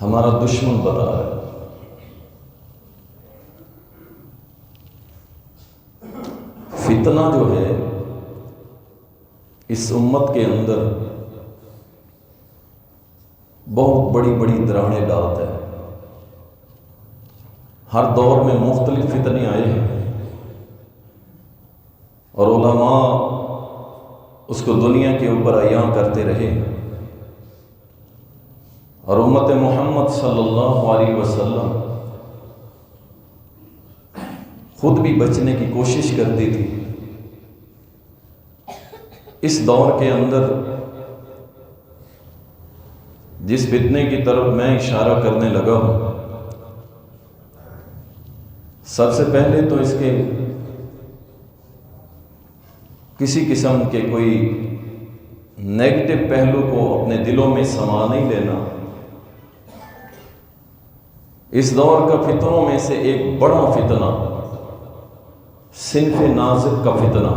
ہمارا دشمن بتا رہا ہے۔ فتنہ جو ہے اس امت کے اندر بہت بڑی بڑی دراڑیں ڈالتا ہے۔ ہر دور میں مختلف فتنے آئے ہیں اور علماء اس کو دنیا کے اوپر عیاں کرتے رہے، اور امت محمد صلی اللہ علیہ وسلم خود بھی بچنے کی کوشش کرتی تھی۔ اس دور کے اندر جس فتنے کی طرف میں اشارہ کرنے لگا ہوں، سب سے پہلے تو اس کے کسی قسم کے کوئی نیگیٹو پہلو کو اپنے دلوں میں سما نہیں لینا۔ اس دور کا فتنوں میں سے ایک بڑا فتنہ صنف نازک کا فتنہ،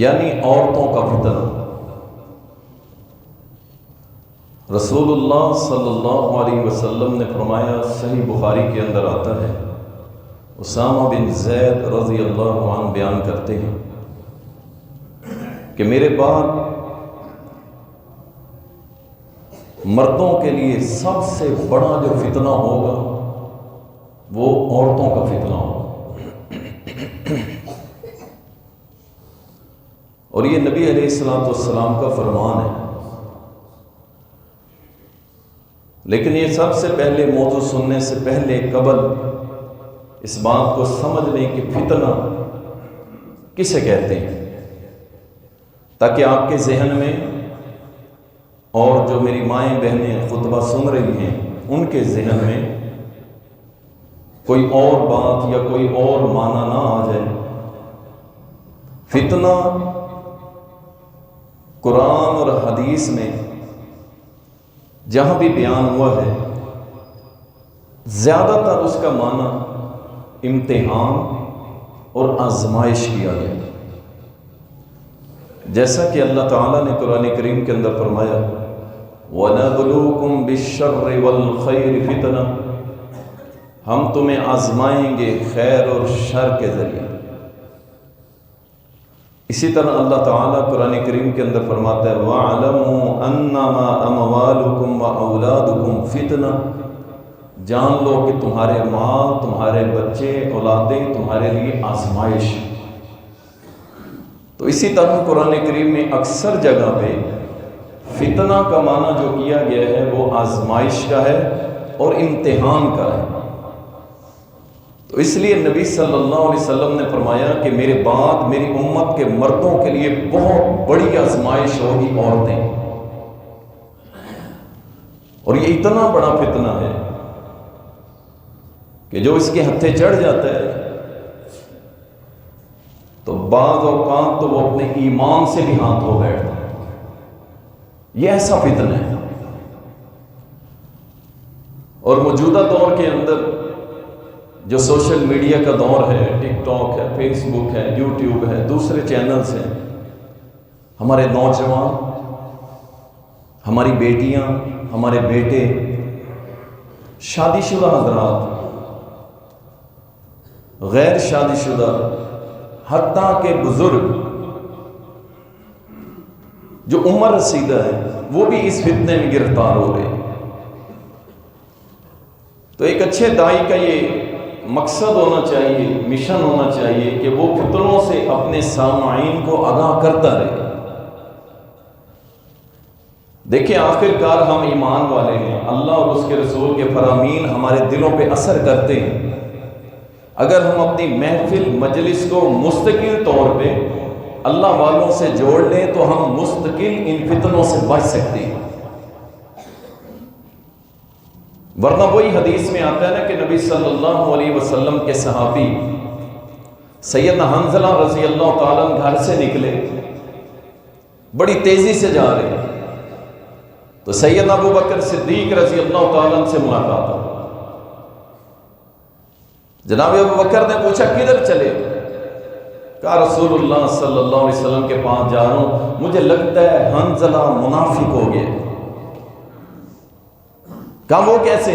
یعنی عورتوں کا فتنہ۔ رسول اللہ صلی اللہ علیہ وسلم نے فرمایا، صحیح بخاری کے اندر آتا ہے، اسامہ بن زید رضی اللہ عنہ بیان کرتے ہیں کہ میرے بعد مردوں کے لیے سب سے بڑا جو فتنہ ہوگا وہ عورتوں کا فتنہ ہوگا، اور یہ نبی علیہ السلام کا فرمان ہے۔ لیکن یہ سب سے پہلے موضوع سننے سے پہلے قبل اس بات کو سمجھ لیں کہ فتنہ کسے کہتے ہیں، تاکہ آپ کے ذہن میں اور جو میری مائیں بہنیں خطبہ سن رہی ہیں ان کے ذہن میں کوئی اور بات یا کوئی اور معنی نہ آ جائے۔ فتنہ قرآن اور حدیث میں جہاں بھی بیان ہوا ہے، زیادہ تر اس کا معنی امتحان اور آزمائش کیا گیا، جیسا کہ اللہ تعالیٰ نے قرآن کریم کے اندر فرمایا، وَنَبْلُوكُمْ بِالشَّرِّ وَالْخَيْرِ فِتْنَةً، ہم تمہیں آزمائیں گے خیر اور شر کے ذریعے۔ اسی طرح اللہ تعالیٰ قرآن کریم کے اندر فرماتا ہے، وَاعْلَمُوا أَنَّمَا أَمْوَالُكُمْ وَأَوْلَادُكُمْ فِتْنَةٌ، جان لو کہ تمہارے مال، تمہارے بچے، اولادیں تمہارے لیے آزمائش۔ تو اسی طرح قرآن کریم میں اکثر جگہ پہ فتنہ کا معنی جو کیا گیا ہے وہ آزمائش کا ہے اور امتحان کا ہے۔ تو اس لیے نبی صلی اللہ علیہ وسلم نے فرمایا کہ میرے بعد میری امت کے مردوں کے لیے بہت بڑی آزمائش ہوگی، عورتیں، اور یہ اتنا بڑا فتنہ ہے کہ جو اس کے ہتھے چڑھ جاتا ہے تو بعض اوقات تو وہ اپنے ایمان سے بھی ہاتھ ہو بیٹھتا ہے۔ یہ ایسا فتنہ ہے، اور موجودہ دور کے اندر جو سوشل میڈیا کا دور ہے، ٹک ٹاک ہے، فیس بک ہے، یوٹیوب ہے، دوسرے چینلز ہیں، ہمارے نوجوان، ہماری بیٹیاں، ہمارے بیٹے، شادی شدہ حضرات، غیر شادی شدہ، حتیٰ کہ بزرگ جو عمر رسیدہ ہے وہ بھی اس فتنے میں گرفتار ہو رہے ہیں۔ تو ایک اچھے داعی کا یہ مقصد ہونا چاہیے، مشن ہونا چاہیے کہ وہ فتنوں سے اپنے سامعین کو آگاہ کرتا رہے۔ دیکھیں آخر کار ہم ایمان والے ہیں، اللہ اور اس کے رسول کے فرامین ہمارے دلوں پہ اثر کرتے ہیں۔ اگر ہم اپنی محفل مجلس کو مستقل طور پہ اللہ والوں سے جوڑ لیں تو ہم مستقل ان فتنوں سے بچ سکتے ہیں، ورنہ وہی حدیث میں آتا ہے نا کہ نبی صلی اللہ علیہ وسلم کے صحابی سیدنا حنظلہ رضی اللہ تعالیٰ گھر سے نکلے، بڑی تیزی سے جا رہے، تو سیدنا ابو بکر صدیق رضی اللہ تعالیٰ سے ملاقات ہو۔ جناب ابو بکر نے پوچھا کدھر چلے؟ کہا رسول اللہ صلی اللہ علیہ وسلم کے پاس جا رہا ہوں، مجھے لگتا ہے حنظلہ منافق ہو گیا۔ کہا وہ کیسے؟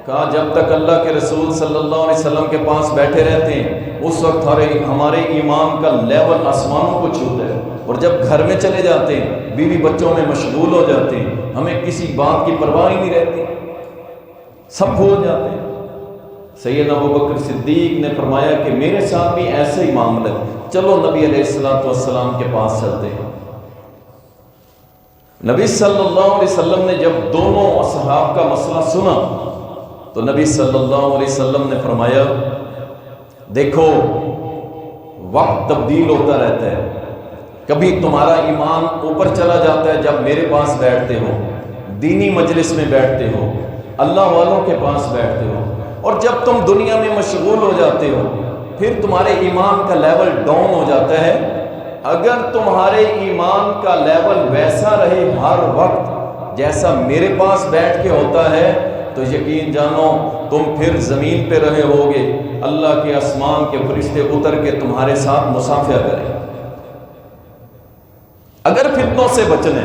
کہا جب تک اللہ کے رسول صلی اللہ علیہ وسلم کے پاس بیٹھے رہتے ہیں اس وقت ہمارے ایمان کا لیول آسمانوں کو چھوتا ہے، اور جب گھر میں چلے جاتے ہیں بیوی بچوں میں مشغول ہو جاتے ہیں، ہمیں کسی بات کی پرواہ ہی نہیں رہتی، سب بھول جاتے ہیں۔ سیدنا ابوبکر صدیق نے فرمایا کہ میرے ساتھ بھی ایسے ہی معاملہ ہے، چلو نبی علیہ السلام کے پاس چلتے ہیں۔ نبی صلی اللہ علیہ وسلم نے جب دونوں اصحاب کا مسئلہ سنا تو نبی صلی اللہ علیہ وسلم نے فرمایا دیکھو وقت تبدیل ہوتا رہتا ہے، کبھی تمہارا ایمان اوپر چلا جاتا ہے جب میرے پاس بیٹھتے ہو، دینی مجلس میں بیٹھتے ہو، اللہ والوں کے پاس بیٹھتے ہو، اور جب تم دنیا میں مشغول ہو جاتے ہو پھر تمہارے ایمان کا لیول ڈاؤن ہو جاتا ہے۔ اگر تمہارے ایمان کا لیول ویسا رہے ہر وقت جیسا میرے پاس بیٹھ کے ہوتا ہے تو یقین جانو تم پھر زمین پہ رہے ہوگے، اللہ کے آسمان کے فرشتے اتر کے تمہارے ساتھ مصافحہ کریں۔ اگر فتنوں سے بچنے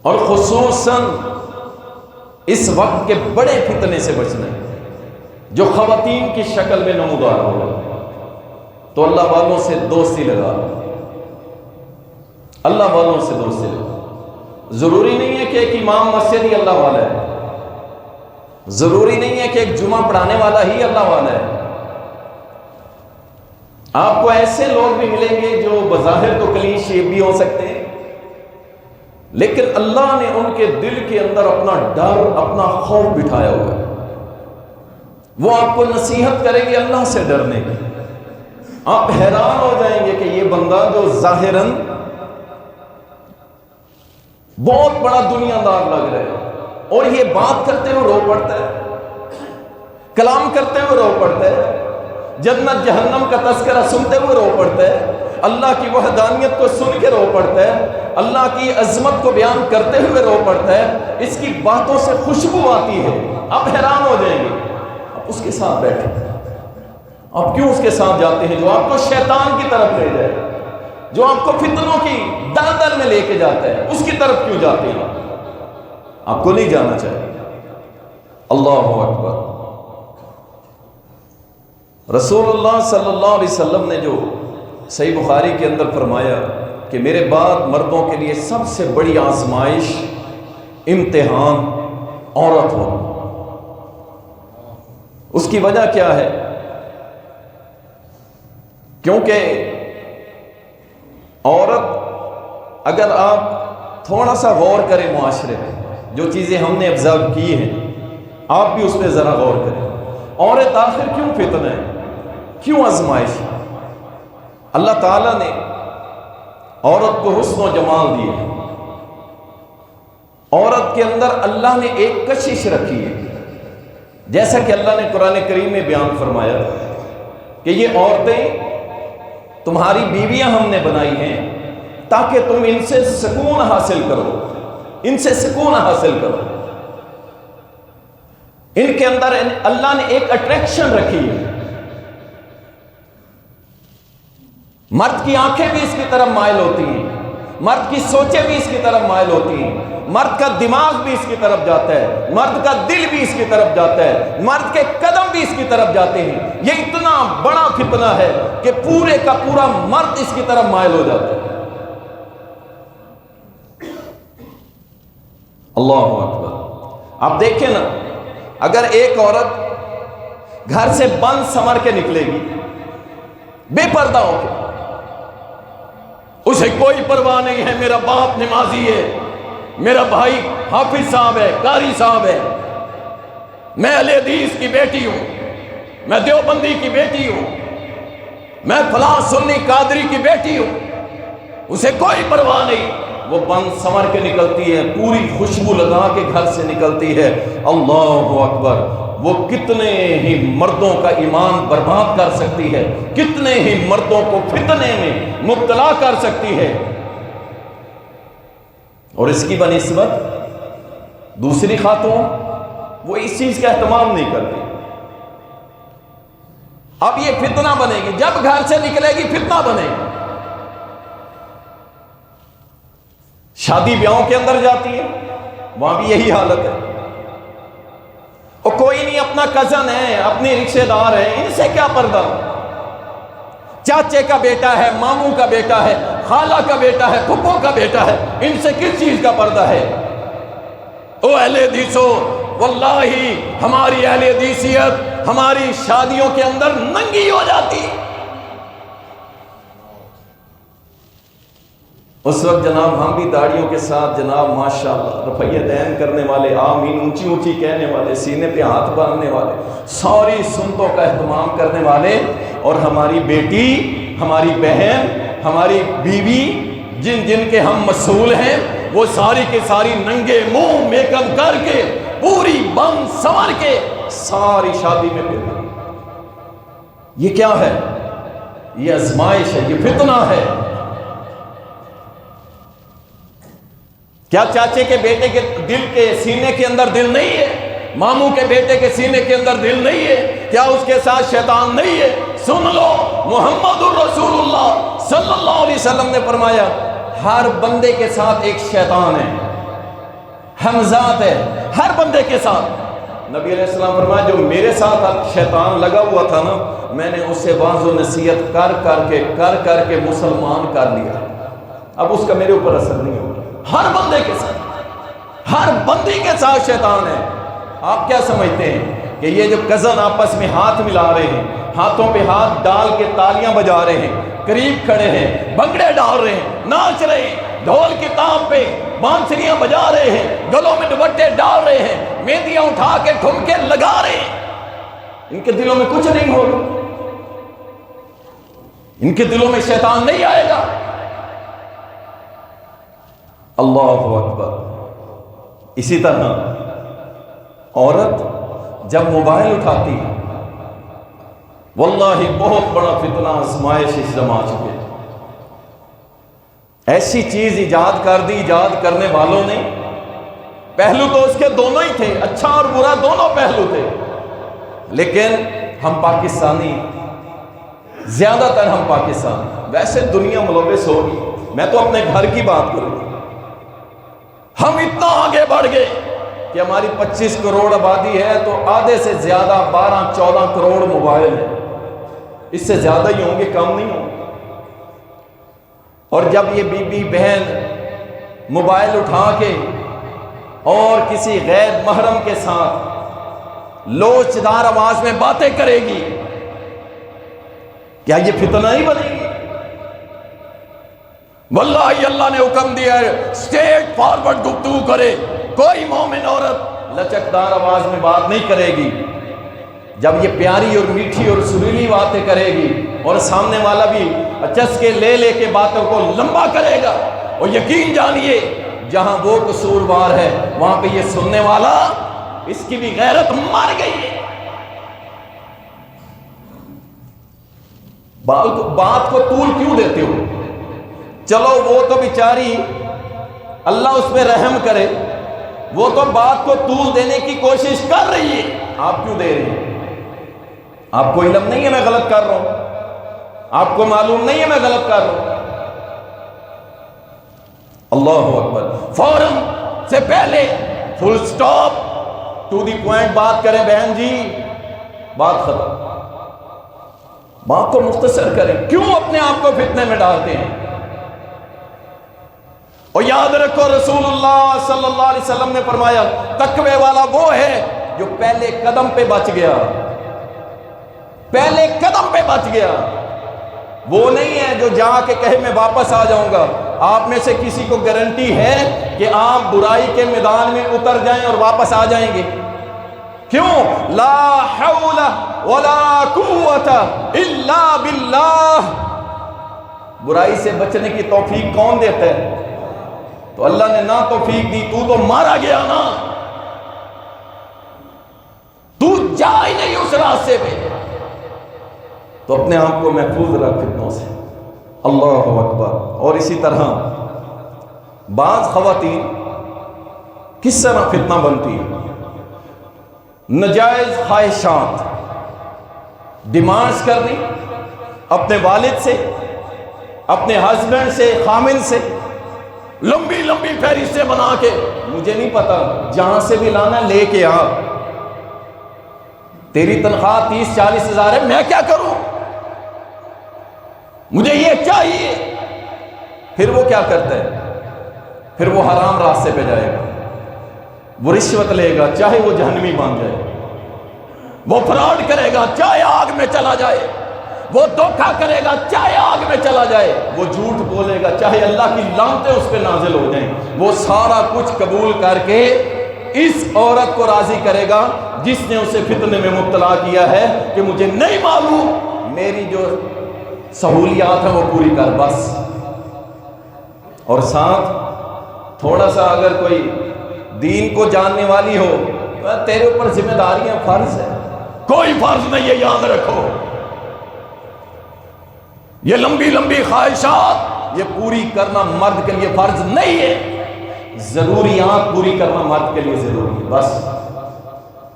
اور خصوصاً اس وقت کے بڑے فتنے سے بچنے جو خواتین کی شکل میں نمودار ہو رہے تو اللہ والوں سے دوستی لگا، اللہ والوں سے دوستی لگا۔ ضروری نہیں ہے کہ ایک امام مسجد ہی اللہ والا ہے، ضروری نہیں ہے کہ ایک جمعہ پڑھانے والا ہی اللہ والا ہے۔ آپ کو ایسے لوگ بھی ملیں گے جو بظاہر تو کلین شیپ بھی ہو سکتے ہیں، لیکن اللہ نے ان کے دل کے اندر اپنا ڈر، اپنا خوف بٹھایا ہوا ہے۔ وہ آپ کو نصیحت کریں گے اللہ سے ڈرنے کی، آپ حیران ہو جائیں گے کہ یہ بندہ جو ظاہراً بہت بڑا دنیا دار لگ رہا ہے اور یہ بات کرتے ہوئے رو پڑتا ہے، کلام کرتے ہوئے رو پڑتا ہے، جنت جہنم کا تذکرہ سنتے ہوئے رو پڑتا ہے، اللہ کی وحدانیت کو سن کے رو پڑتا ہے، اللہ کی عظمت کو بیان کرتے ہوئے رو پڑتا ہے، اس کی باتوں سے خوشبو آتی ہے۔ آپ حیران ہو جائیں گے، آپ اس کے ساتھ بیٹھے، آپ کیوں اس کے ساتھ جاتے ہیں جو آپ کو شیطان کی طرف لے جائے، جو آپ کو فتنوں کی دلدل میں لے کے جاتا ہے، اس کی طرف کیوں جاتے ہیں؟ آپ کو نہیں جانا چاہیے۔ اللہ اکبر۔ رسول اللہ صلی اللہ علیہ وسلم نے جو صحیح بخاری کے اندر فرمایا کہ میرے بعد مردوں کے لیے سب سے بڑی آزمائش، امتحان عورت ہو۔ اس کی وجہ کیا ہے؟ کیونکہ عورت، اگر آپ تھوڑا سا غور کریں معاشرے میں جو چیزیں ہم نے آبزرو کی ہیں، آپ بھی اس پہ ذرا غور کریں۔ عورت آخر کیوں فتنہ ہے، کیوں آزمائش؟ اللہ تعالیٰ نے عورت کو حسن و جمال دیے، عورت کے اندر اللہ نے ایک کشش رکھی ہے، جیسا کہ اللہ نے قرآن کریم میں بیان فرمایا کہ یہ عورتیں تمہاری بیویاں ہم نے بنائی ہیں تاکہ تم ان سے سکون حاصل کرو، ان سے سکون حاصل کرو۔ ان کے اندر اللہ نے ایک اٹریکشن رکھی ہے۔ مرد کی آنکھیں بھی اس کی طرف مائل ہوتی ہیں، مرد کی سوچیں بھی اس کی طرف مائل ہوتی ہیں، مرد کا دماغ بھی اس کی طرف جاتا ہے، مرد کا دل بھی اس کی طرف جاتا ہے، مرد کے قدم بھی اس کی طرف جاتے ہیں۔ یہ اتنا بڑا فتنہ ہے کہ پورے کا پورا مرد اس کی طرف مائل ہو جاتا ہے۔ اللہ اکبر۔ آپ دیکھیں نا، اگر ایک عورت گھر سے بند سمر کے نکلے گی بے پردہ ہو کے، اسے کوئی پرواہ نہیں ہے میرا باپ نمازی ہے، میرا بھائی حافظ صاحب ہے، قاری صاحب ہے، میں اہل حدیث کی بیٹی ہوں، میں دیوبندی کی بیٹی ہوں، میں فلاں سنی قادری کی بیٹی ہوں، اسے کوئی پرواہ نہیں۔ وہ بند سمر کے نکلتی ہے، پوری خوشبو لگا کے گھر سے نکلتی ہے۔ اللہ اکبر۔ وہ کتنے ہی مردوں کا ایمان برباد کر سکتی ہے، کتنے ہی مردوں کو فتنے میں مبتلا کر سکتی ہے، اور اس کی بنسبت دوسری خاتون وہ اس چیز کا اہتمام نہیں کرتی۔ اب یہ فتنہ بنے گی، جب گھر سے نکلے گی فتنہ بنے گی۔ شادی بیاہوں کے اندر جاتی ہے، وہاں بھی یہی حالت ہے. اور کوئی نہیں، اپنا کزن ہے، اپنی رشتے دار ہے، ان سے کیا پردہ؟ چاچے کا بیٹا ہے، ماموں کا بیٹا ہے، خالہ کا بیٹا ہے، پھپھو کا بیٹا ہے، ان سے کس چیز کا پردہ ہے؟ او اہل حدیثو، واللہ ہماری اہل حدیثیت ہماری شادیوں کے اندر ننگی ہو جاتی. اس وقت جناب ہم بھی داڑھیوں کے ساتھ جناب ماشاءاللہ رفع دین کرنے والے، آمین اونچی اونچی کہنے والے، سینے پہ ہاتھ باندھنے والے، ساری سنتوں کا اہتمام کرنے والے، اور ہماری بیٹی، ہماری بہن، ہماری بیوی جن جن کے ہم مسئول ہیں، وہ ساری کے ساری ننگے منہ میک اپ کر کے پوری بن سنور کے ساری شادی میں پھر. یہ کیا ہے؟ یہ آزمائش ہے، یہ فتنہ ہے. کیا چاچے کے بیٹے کے دل کے سینے کے اندر دل نہیں ہے؟ ماموں کے بیٹے کے سینے کے اندر دل نہیں ہے؟ کیا اس کے ساتھ شیطان نہیں ہے؟ سن لو، محمد الرسول اللہ صلی اللہ علیہ وسلم نے فرمایا ہر بندے کے ساتھ ایک شیطان ہے، ہمزات ہے ہر بندے کے ساتھ. نبی علیہ السلام فرمایا جو میرے ساتھ شیطان لگا ہوا تھا نا، میں نے اسے واعظ و نصیحت کر کے مسلمان کر لیا، اب اس کا میرے اوپر اثر نہیں ہوگا. ہر بندے کے ساتھ، ہر بندی کے ساتھ شیطان ہے. آپ کیا سمجھتے ہیں کہ یہ جو کزن آپس میں ہاتھ ملا رہے ہیں، ہاتھوں پہ ہاتھ ڈال کے تالیاں بجا رہے ہیں، قریب کھڑے ہیں، بھنگڑے ڈال رہے ہیں، ناچ رہے ہیں، ڈھول کی تاب پہ بانسریاں بجا رہے ہیں، گلوں میں دوپٹے ڈال رہے ہیں، مہندیاں اٹھا کے ٹھمکے لگا رہے ہیں، ان کے دلوں میں کچھ نہیں ہوگا؟ ان کے دلوں میں شیطان نہیں آئے گا؟ اللہ اکبر. اسی طرح عورت جب موبائل اٹھاتی ہے، واللہ بہت بڑا فتنہ آزمائش اس میں آ چکے. ایسی چیز ایجاد کر دی ایجاد کرنے والوں نے، پہلو تو اس کے دونوں ہی تھے، اچھا اور برا دونوں پہلو تھے، لیکن ہم پاکستانی، زیادہ تر ہم پاکستانی، ویسے دنیا ملوث ہوگی، میں تو اپنے گھر کی بات کروں، ہم اتنا آگے بڑھ گئے کہ ہماری 25 کروڑ آبادی ہے تو آدھے سے زیادہ 12-14 کروڑ موبائل ہیں، اس سے زیادہ ہی ہوں گے، کم نہیں ہوں گے. اور جب یہ بی بی بہن موبائل اٹھا کے اور کسی غیر محرم کے ساتھ لوچدار آواز میں باتیں کرے گی، کیا یہ فتنہ نہیں بنے گی؟ واللہ اللہ نے حکم دیا ہے اسٹریٹ فارورڈ گفتگو کرے. کوئی مومن عورت لچکدار آواز میں بات نہیں کرے گی. جب یہ پیاری اور میٹھی اور سریلی باتیں کرے گی اور سامنے والا بھی چسکے لے کے باتوں کو لمبا کرے گا، اور یقین جانیے جہاں وہ قصوروار ہے وہاں پہ یہ سننے والا، اس کی بھی غیرت مر گئی ہے. بات کو طول کیوں دیتے ہو؟ چلو وہ تو بیچاری اللہ اس پہ رحم کرے، وہ تو بات کو طول دینے کی کوشش کر رہی ہے، آپ کیوں دے رہے ہیں؟ آپ کو علم نہیں ہے میں غلط کر رہا ہوں؟ آپ کو معلوم نہیں ہے میں غلط کر رہا ہوں؟ اللہ اکبر. فوراً سے پہلے فل سٹاپ، ٹو دی پوائنٹ بات کریں بہن جی، بات ختم، بات کو مختصر کریں. کیوں اپنے آپ کو فتنے میں ڈالتے ہیں؟ اور یاد رکھو رسول اللہ صلی اللہ علیہ وسلم نے فرمایا تقوی والا وہ ہے جو پہلے قدم پہ بچ گیا، پہلے قدم پہ بچ گیا. وہ نہیں ہے جو جا کے کہے میں واپس آ جاؤں گا. آپ میں سے کسی کو گارنٹی ہے کہ آپ برائی کے میدان میں اتر جائیں اور واپس آ جائیں گے؟ کیوں؟ لا حول ولا قوت الا باللہ. برائی سے بچنے کی توفیق کون دیتا ہے؟ تو اللہ نے نہ توفیق دی، تو مارا گیا نا، تو جا ہی نہیں اس راستے پہ. تو اپنے آپ کو محفوظ رکھ فتنوں سے. اللہ اکبر. اور اسی طرح بعض خواتین کس طرح فتنہ بنتی ہیں؟ نجائز خواہشات، ڈیمانڈز کرنی اپنے والد سے، اپنے ہسبینڈ سے، خامن سے، لمبی لمبی فہرستیں بنا کے مجھے نہیں پتا جہاں سے بھی لانا لے کے آ، تیری تنخواہ 30-40 ہزار ہے، میں کیا کروں، مجھے یہ چاہیے۔ پھر وہ کیا کرتا ہے؟ پھر وہ حرام راستے پہ جائے گا، وہ رشوت لے گا چاہے وہ جہنمی بن جائے، وہ فراڈ کرے گا چاہے آگ میں چلا جائے، وہ دھوکہ کرے گا چاہے آگ میں چلا جائے، وہ جھوٹ بولے گا چاہے اللہ کی لعنتیں اس پہ نازل ہو جائیں، وہ سارا کچھ قبول کر کے اس عورت کو راضی کرے گا جس نے اسے فتنے میں مبتلا کیا ہے کہ مجھے نہیں معلوم، میری جو سہولیات ہیں وہ پوری کر بس۔ اور ساتھ تھوڑا سا اگر کوئی دین کو جاننے والی ہو، تیرے اوپر ذمہ داریاں فرض ہے، کوئی فرض نہیں ہے، یاد رکھو، یہ لمبی لمبی خواہشات یہ پوری کرنا مرد کے لیے فرض نہیں ہے، ضروریات پوری کرنا مرد کے لیے ضروری ہے بس۔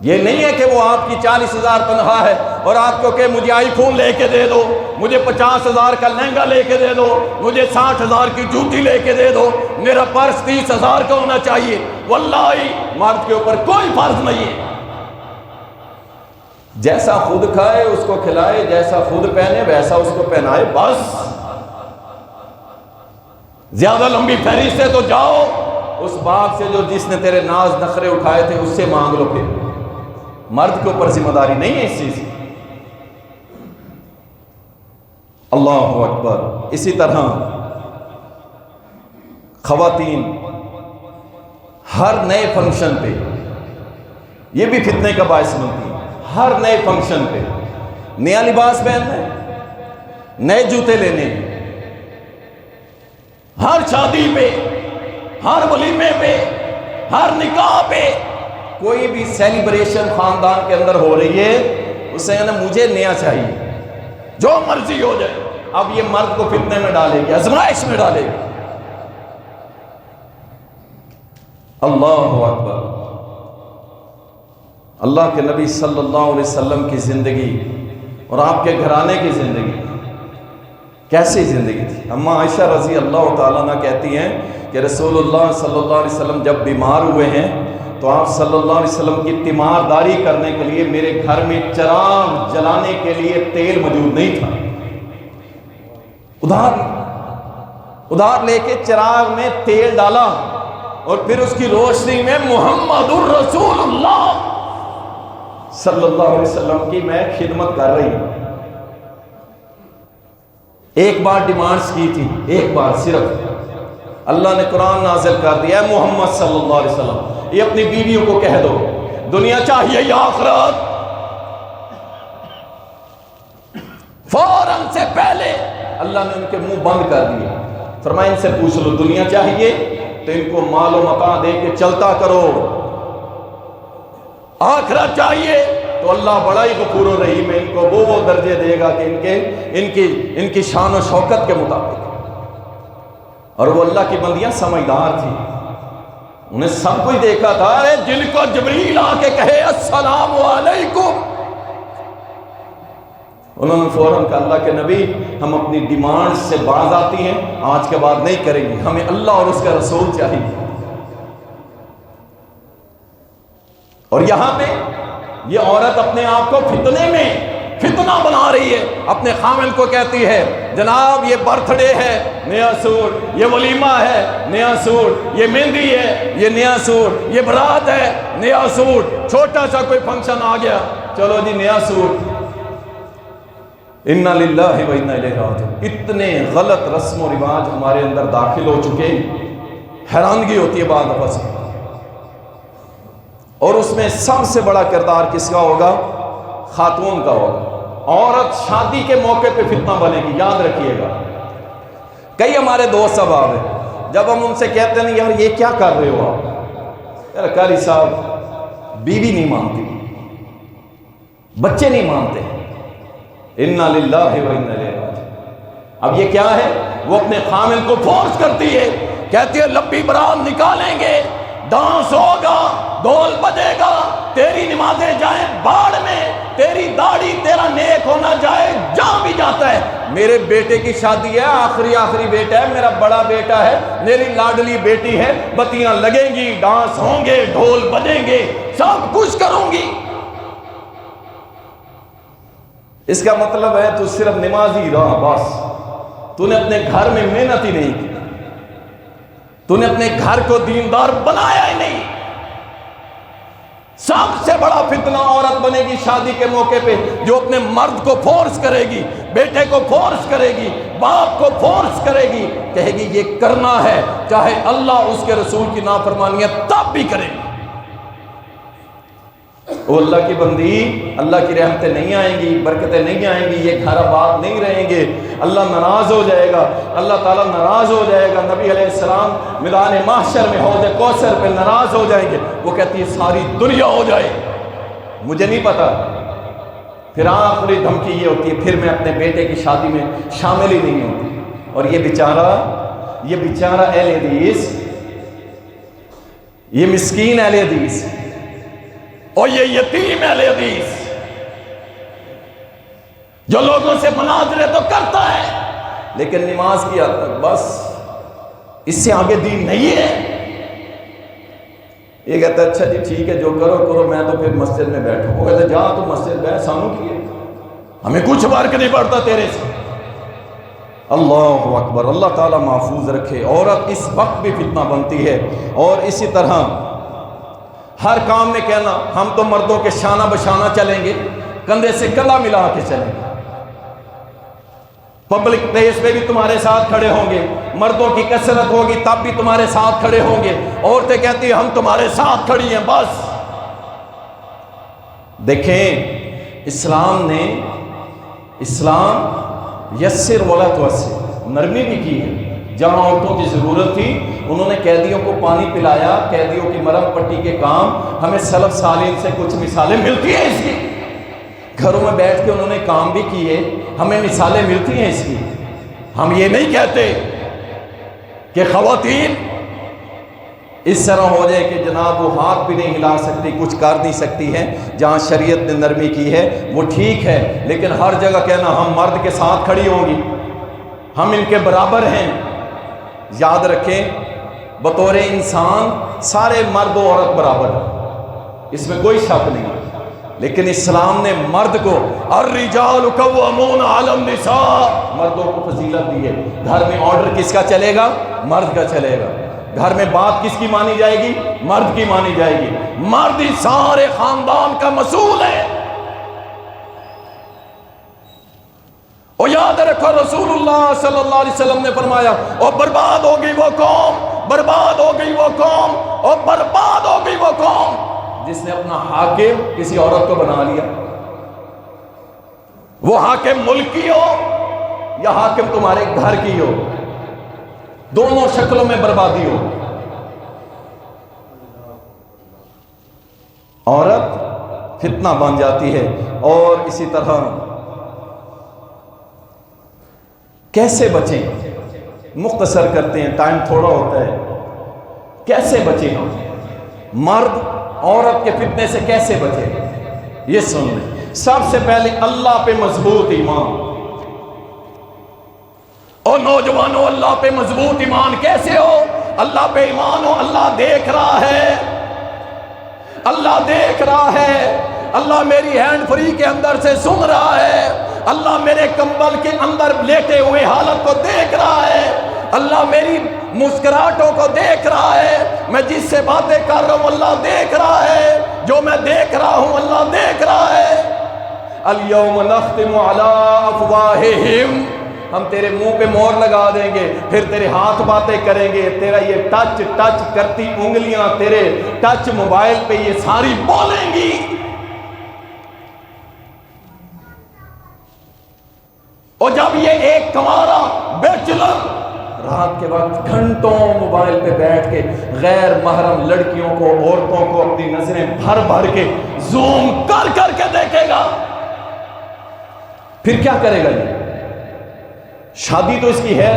یہ نہیں ہے کہ وہ آپ کی 40,000 تنخواہ ہے اور آپ کو کہ مجھے آئی فون لے کے دے دو، مجھے 50,000 کا لہنگا لے کے دے دو، مجھے 60,000 کی جوتی لے کے دے دو، میرا پرس 30,000 کا ہونا چاہیے۔ واللہ مرد کے اوپر کوئی فرض نہیں ہے، جیسا خود کھائے اس کو کھلائے، جیسا خود پہنے ویسا اس کو پہنائے بس۔ زیادہ لمبی فہرست ہے تو جاؤ اس باپ سے جو جس نے تیرے ناز نخرے اٹھائے تھے اس سے مانگ لو، پھر مرد کے اوپر ذمہ داری نہیں ہے اس چیز کی۔ اللہ اکبر۔ اسی طرح خواتین ہر نئے فنکشن پہ، یہ بھی فتنے کا باعث بنتی ہیں، ہر نئے فنکشن پہ نیا لباس پہننا ہے، نئے جوتے لینے، ہر شادی پہ، ہر ولیمے پہ، ہر نکاح پہ، کوئی بھی سیلیبریشن خاندان کے اندر ہو رہی ہے اسے کہنا مجھے نیا چاہیے، جو مرضی ہو جائے۔ اب یہ مرد کو فتنے میں ڈالے گی، آزمائش میں ڈالے گی۔ اللہ اکبر۔ اللہ کے نبی صلی اللہ علیہ وسلم کی زندگی اور آپ کے گھرانے کی زندگی کیسی زندگی تھی؟ اما عائشہ رضی اللہ تعالیٰ عنہ کہتی ہیں کہ رسول اللہ صلی اللہ علیہ وسلم جب بیمار ہوئے ہیں تو آپ صلی اللہ علیہ وسلم کی تیمارداری کرنے کے لیے میرے گھر میں چراغ جلانے کے لیے تیل موجود نہیں تھا، ادھار لے کے چراغ میں تیل ڈالا اور پھر اس کی روشنی میں محمد الرسول اللہ صلی اللہ علیہ وسلم کی میں خدمت کر رہی ہوں۔ ایک بار ڈیمانڈز کی تھی، ایک بار صرف اللہ نے قرآن نازل کر دیا ہے محمد صلی اللہ علیہ وسلم یہ اپنی بیویوں کو کہہ دو دنیا چاہیے یا آخرت؟ فوراً سے پہلے اللہ نے ان کے منہ بند کر دیے، فرمایا ان سے پوچھ لو دنیا چاہیے تو ان کو مال و متاع دے کے چلتا کرو، آخرت چاہیے تو اللہ بڑا ہی غفور و رحیم ہے، ان کو وہ درجے دے گا کہ ان کی شان و شوکت کے مطابق۔ اور وہ اللہ کی بندیاں سمجھدار تھی، انہیں سب کوئی دیکھا تھا، جن کو جبریل آ کے کہے السلام علیکم، انہوں نے فوراً کہا اللہ کے نبی ہم اپنی ڈیمانڈ سے باز آتی ہیں، آج کے بعد نہیں کریں گے، ہمیں اللہ اور اس کا رسول چاہیے۔ اور یہاں پہ یہ عورت اپنے آپ کو فتنے میں فتنہ بنا رہی ہے، اپنے خامن کو کہتی ہے جناب یہ برتھ ڈے ہے نیا سوٹ، یہ ولیمہ ہے نیا سوٹ، یہ مہندی ہے یہ نیا سوٹ، یہ برات ہے نیا سوٹ، چھوٹا سا کوئی فنکشن آ گیا چلو جی نیا سوٹ۔ اِنَّا لِلَّهِ وَإِنَّا إِلَيْهِ رَاجِعُونَ۔ اتنے غلط رسم و رواج ہمارے اندر داخل ہو چکے، حیرانگی ہوتی ہے بعض دفعہ سے۔ اور اس میں سب سے بڑا کردار کس کا ہوگا؟ خاتون کا ہوگا۔ عورت شادی کے موقع پہ فتنہ بنے گی، یاد رکھیے گا۔ کئی ہمارے دوست احباب ہیں، جب ہم ان سے کہتے ہیں یار یہ کیا کر رہے ہو آپ، یار قاری صاحب بیوی نہیں مانتی، بچے نہیں مانتے، اِنَّا لِلَّهِ وَإِنَّا إِلَيْهِ رَاجِعُونَ۔ اب یہ کیا ہے؟ وہ اپنے خامن کو فورس کرتی ہے، کہتی ہے لمبی برات نکالیں گے، ڈانس ہوگا، ڈھول بجے گا، تیری نمازیں جائیں باڑ میں، تیری داڑھی تیرا نیک ہونا جائے جہاں بھی جاتا ہے. میرے بیٹے کی شادی ہے, آخری بیٹا ہے, میرا بڑا بیٹا ہے, میری لاڈلی بیٹی ہے, بتیاں لگیں گی, ڈانس ہوں گے, ڈھول بجیں گے, سب کچھ کروں گی. اس کا مطلب ہے تو صرف نمازی رہا بس, تو نے اپنے گھر میں محنت ہی نہیں کی, تو نے اپنے گھر کو دیندار بنایا ہی نہیں. سب سے بڑا فتنہ عورت بنے گی شادی کے موقع پہ, جو اپنے مرد کو فورس کرے گی, بیٹے کو فورس کرے گی, باپ کو فورس کرے گی, کہے گی یہ کرنا ہے, چاہے اللہ اس کے رسول کی نافرمانی ہے تب بھی کرے گی. وہ اللہ کی بندی, اللہ کی رحمتیں نہیں آئیں گی, برکتیں نہیں آئیں گی, یہ گھر آباد نہیں رہیں گے, اللہ ناراض ہو جائے گا, اللہ تعالیٰ ناراض ہو جائے گا. نبی علیہ السلام میدان محشر میں حوض کوثر پہ ناراض ہو جائیں گے. وہ کہتی ہے ساری دنیا ہو جائے, مجھے نہیں پتا. پھر آخری دھمکی یہ ہوتی ہے پھر میں اپنے بیٹے کی شادی میں شامل ہی نہیں ہوتی. اور یہ بیچارہ اہل حدیث, یہ مسکین اہل حدیث اور یہ یتیم اہل حدیث جو لوگوں سے مناظرے تو کرتا ہے لیکن نماز کی حد تک بس, اس سے آگے دین نہیں ہے. یہ کہتا ہے اچھا جی ٹھیک ہے جو کرو, میں تو پھر مسجد میں بیٹھوں. وہ کہتا ہے جا تو مسجد بیٹھ, سانو کی ہے, ہمیں کچھ فرق نہیں پڑتا تیرے سے. اللہ اکبر, اللہ تعالیٰ محفوظ رکھے. عورت اس وقت بھی فتنہ بنتی ہے. اور اسی طرح ہر کام میں کہنا ہم تو مردوں کے شانہ بشانہ چلیں گے, کندھے سے کندھا ملا کے چلیں گے, پبلک پلیس پہ بھی تمہارے ساتھ کھڑے ہوں گے, مردوں کی کثرت ہوگی تب بھی تمہارے ساتھ کھڑے ہوں گے. عورتیں کہتی ہیں ہم تمہارے ساتھ کھڑی ہیں بس. دیکھیں اسلام یسر ولا تعسر, نرمی بھی کی ہے. جہاں عورتوں کی ضرورت تھی انہوں نے قیدیوں کو پانی پلایا, قیدیوں کی مرہم پٹی کے کام ہمیں سلف صالحین سے کچھ مثالیں ملتی ہیں اس کی. گھروں میں بیٹھ کے انہوں نے کام بھی کیے, ہمیں مثالیں ملتی ہیں اس کی. ہم یہ نہیں کہتے کہ خواتین اس طرح ہو جائے کہ جناب وہ ہاتھ بھی نہیں ہلا سکتی, کچھ کر نہیں سکتی ہیں. جہاں شریعت نے نرمی کی ہے وہ ٹھیک ہے, لیکن ہر جگہ کہنا ہم مرد کے ساتھ کھڑی ہوں گی, ہم ان کے برابر ہیں. یاد رکھیں بطور انسان سارے مرد و عورت برابر ہیں, اس میں کوئی شک نہیں. لیکن اسلام نے مرد کو الرجال قوامون علی النساء, مردوں کو فضیلت دی ہے. گھر میں آرڈر کس کا چلے گا؟ مرد کا چلے گا. گھر میں بات کس کی مانی جائے گی؟ مرد کی مانی جائے گی. مرد ہی سارے خاندان کا مسئول ہے. اور یاد رکھو رسول اللہ صلی اللہ علیہ وسلم نے فرمایا اور برباد ہو گئی وہ قوم, برباد ہو گئی وہ قوم, اور برباد ہو گئی وہ قوم جس نے اپنا حاکم کسی عورت کو بنا لیا. وہ حاکم ملک کی ہو یا حاکم تمہارے گھر کی ہو, دونوں شکلوں میں بربادی ہو. عورت فتنہ بن جاتی ہے. اور اسی طرح کیسے بچیں, مختصر کرتے ہیں ٹائم تھوڑا ہوتا ہے. کیسے بچیں ہم, مرد عورت کے فتنے سے کیسے بچیں؟ یہ سن لیں. سب سے پہلے اللہ پہ مضبوط ایمان. اور نوجوانوں اللہ پہ مضبوط ایمان کیسے ہو؟ اللہ پہ ایمان ہو, اللہ دیکھ رہا ہے, اللہ دیکھ رہا ہے, اللہ میری ہینڈ فری کے اندر سے سن رہا ہے, اللہ میرے کمبل کے اندر لیٹے ہوئے حالت کو دیکھ رہا ہے, اللہ میری مسکراہٹوں کو دیکھ رہا ہے, میں جس سے باتیں کر رہا ہوں اللہ دیکھ رہا ہے, جو میں دیکھ رہا ہوں اللہ دیکھ رہا ہے. الیوم نختم علی افواہہم, ہم تیرے منہ پہ مہر لگا دیں گے, پھر تیرے ہاتھ باتیں کریں گے, تیرا یہ ٹچ کرتی انگلیاں تیرے ٹچ موبائل پہ یہ ساری بولیں گی. اور جب یہ ایک کمارا بیچلر رات کے وقت گھنٹوں موبائل پہ بیٹھ کے غیر محرم لڑکیوں کو, عورتوں کو اپنی نظریں بھر بھر کے زوم کر کر کے دیکھے گا, پھر کیا کرے گا؟ یہ شادی تو اس کی ہے,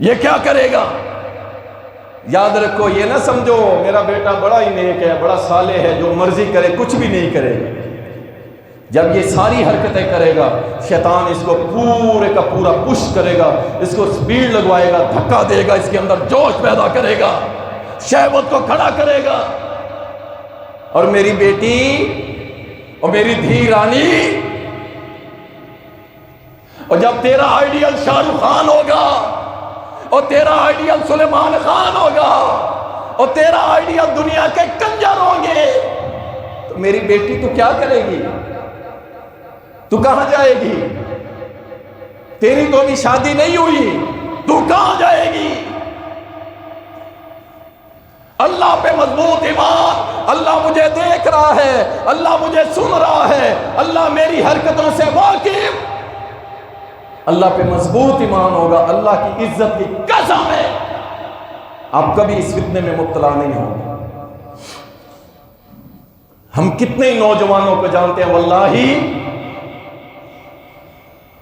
یہ کیا کرے گا؟ یاد رکھو, یہ نہ سمجھو میرا بیٹا بڑا ہی نیک ہے, بڑا صالح ہے, جو مرضی کرے, کچھ بھی نہیں کرے گا. جب یہ ساری حرکتیں کرے گا شیطان اس کو پورے کا پورا پش کرے گا، اس کو سپیڈ لگوائے گا، دھکا دے گا، اس کے اندر جوش پیدا کرے گا، شہوت کو کھڑا کرے گا. اور میری بیٹی اور میری دھی رانی، اور جب تیرا آئیڈیل شاہ رخ خان ہوگا اور تیرا آئیڈیل سلیمان خان ہوگا اور تیرا آئیڈیل دنیا کے کنجر ہوں گے، تو میری بیٹی تو کیا کرے گی؟ تو کہاں جائے گی؟ تیری تو ابھی شادی نہیں ہوئی، تو کہاں جائے گی؟ اللہ پہ مضبوط ایمان، اللہ مجھے دیکھ رہا ہے، اللہ مجھے سن رہا ہے، اللہ میری حرکتوں سے واقف. اللہ پہ مضبوط ایمان ہوگا، اللہ کی عزت کی قسم ہے آپ کبھی اس فتنے میں مبتلا نہیں ہوں گے. ہم کتنے نوجوانوں کو جانتے ہیں واللہ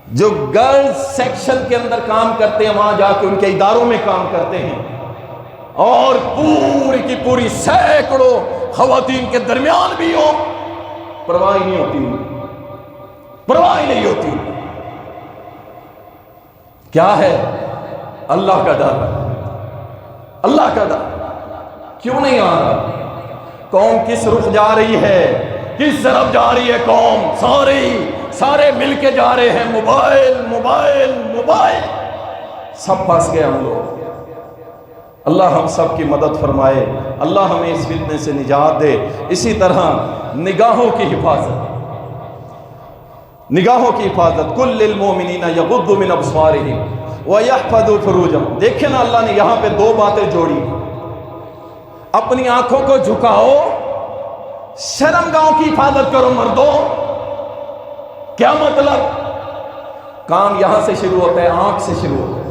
جو گرلز سیکشن کے اندر کام کرتے ہیں، وہاں جا کے ان کے اداروں میں کام کرتے ہیں، اور پوری کی پوری سینکڑوں خواتین کے درمیان بھی ہو، پرواہ نہیں ہوتی، پرواہ نہیں ہوتی. کیا ہے؟ اللہ کا ڈر، اللہ کا ڈر. کیوں نہیں آ رہا؟ قوم کس رخ جا رہی ہے، کس طرف جا رہی ہے قوم؟ سارے مل کے جا رہے ہیں موبائل موبائل موبائل. سب پھنس گئے ہم لوگ. اللہ ہم سب کی مدد فرمائے، اللہ ہمیں اس فتنے سے نجات دے. اسی طرح نگاہوں کی حفاظت، نگاہوں کی حفاظت. کل للمؤمنین یغضوا من ابصارہم ویحفظوا فروجہم. دیکھیں نا، اللہ نے یہاں پہ دو باتیں جوڑی. اپنی آنکھوں کو جھکاؤ، شرمگاہوں کی حفاظت کرو مردوں. کیا مطلب؟ کام یہاں سے شروع ہوتا ہے، آنکھ سے شروع ہوتا ہے،